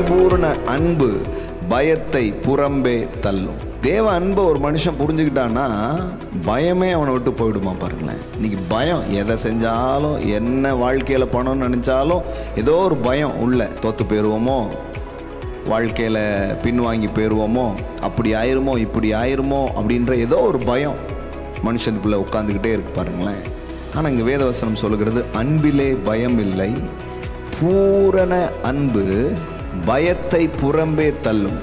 பரிபூர்ண அன்பு பயத்தை புறம்பே தள்ளும். தேவ அன்பை ஒரு மனுஷன் புரிஞ்சுக்கிட்டான்னா பயமே அவனை விட்டு போயிடுமா பாருங்களேன். இன்னைக்கு பயம், எதை செஞ்சாலும் என்ன வாழ்க்கையில் பண்ணணும்னு நினச்சாலும் ஏதோ ஒரு பயம் உள்ள. தோற்று போயிடுவோமோ, வாழ்க்கையில் பின்வாங்கி போயிடுவோமோ, அப்படி ஆயிருமோ இப்படி ஆயிருமோ அப்படின்ற ஏதோ ஒரு பயம் மனுஷனுக்குள்ளே உட்காந்துக்கிட்டே இருக்கு பாருங்களேன். ஆனால் இங்கே வேதவசனம் சொல்லுகிறது, அன்பிலே பயம் இல்லை, பூரண அன்பு பயத்தை புறம்பே தள்ளும்.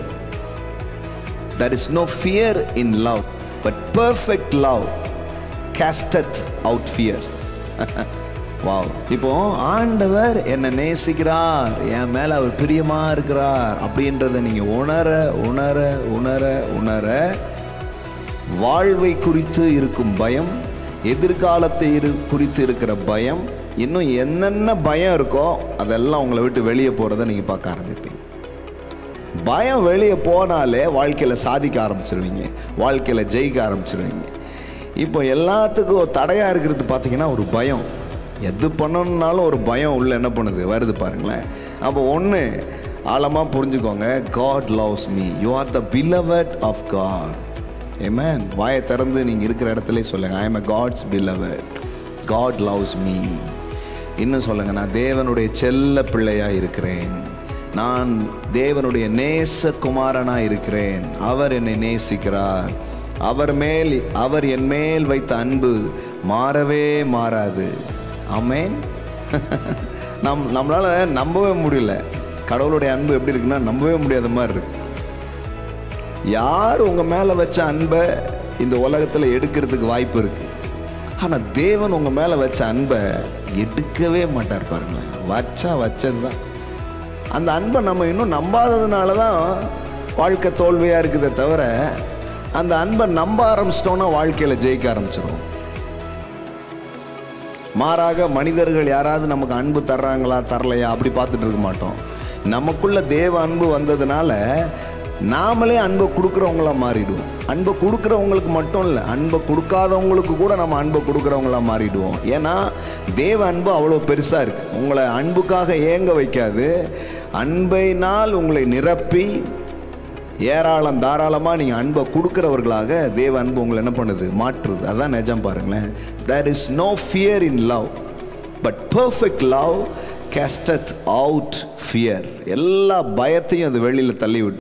There is no fear in love, but perfect love casteth out fear. Wow. இப்போ ஆண்டவர் என்னை நேசிக்கிறார், என் மேல அவர் பிரியமா இருக்கிறார் அப்படின்றத நீங்க உணர உணர உணர உணர வாழ்வை குறித்து இருக்கும் பயம், எதிர்காலத்தை குறித்து இருக்கிற பயம், இன்னும் என்னென்ன பயம் இருக்கோ அதெல்லாம் உங்களை விட்டு வெளியே போகிறத நீங்கள் பார்க்க ஆரம்பிப்பீங்க. பயம் வெளியே போனாலே வாழ்க்கையில் சாதிக்க ஆரம்பிச்சிருவீங்க, வாழ்க்கையில் ஜெயிக்க ஆரம்பிச்சிருவீங்க. இப்போ எல்லாத்துக்கும் தடையாக இருக்கிறது பார்த்தீங்கன்னா ஒரு பயம். எது பண்ணணுன்னாலும் ஒரு பயம் உள்ள என்ன பண்ணுது, வருது பாருங்களேன். அப்போ ஒன்று ஆழமாக புரிஞ்சுக்கோங்க, God loves me, you are the beloved of God. Amen. வாயை திறந்து நீங்கள் இருக்கிற இடத்துல சொல்லுங்கள், I am a God's beloved, God loves me. இன்னும் சொல்லுங்க, நான் தேவனுடைய செல்ல பிள்ளையாக இருக்கிறேன், நான் தேவனுடைய நேசகுமாரனாக இருக்கிறேன், அவர் என்னை நேசிக்கிறார், அவர் என் மேல் வைத்த அன்பு மாறவே மாறாது. ஆமென். நம்மளால நம்பவே முடியல, கடவுளுடைய அன்பு எப்படி இருக்குன்னா நம்பவே முடியாத மாதிரி இருக்கு. யார் உங்கள் மேலே வச்ச அன்பை இந்த உலகத்தில் எடுக்கிறதுக்கு வாய்ப்பு இருக்குது, ஆனால் தேவன் உங்கள் மேலே வச்ச அன்பை எடுக்கவே மாட்டார் பாருங்களேன். வச்சது தான். அந்த அன்பை நம்ம இன்னும் நம்பாததுனால தான் வாழ்க்கை தோல்வியாக இருக்குதே தவிர, அந்த அன்பை நம்ப ஆரம்பிச்சிட்டோன்னா வாழ்க்கையில் ஜெயிக்க ஆரம்பிச்சிடும். மாறாக மனிதர்கள் யாராவது நமக்கு அன்பு தர்றாங்களா தரலையா அப்படி பார்த்துட்டு இருக்க மாட்டோம். நமக்குள்ள தேவ அன்பு வந்ததுனால நாமளே அன்பை கொடுக்குறவங்களா மாறிடுவோம். அன்பை கொடுக்குறவங்களுக்கு மட்டும் இல்லை, அன்பை கொடுக்காதவங்களுக்கு கூட நம்ம அன்பை கொடுக்குறவங்களா மாறிடுவோம். ஏன்னா தேவ அன்பு அவ்வளோ பெருசாக இருக்குது, உங்களை அன்புக்காக ஏங்க வைக்காது. அன்பினால் உங்களை நிரப்பி ஏராளம் தாராளமாக நீங்கள் அன்பை கொடுக்குறவர்களாக தேவ அன்பு உங்களை என்ன பண்ணுது, மாற்றுது. அதான் நிஜம் பாருங்களேன். There is no fear in love, but perfect love casteth out fear. எல்லா பயத்தையும் அது வெளியில் தள்ளி விட்டு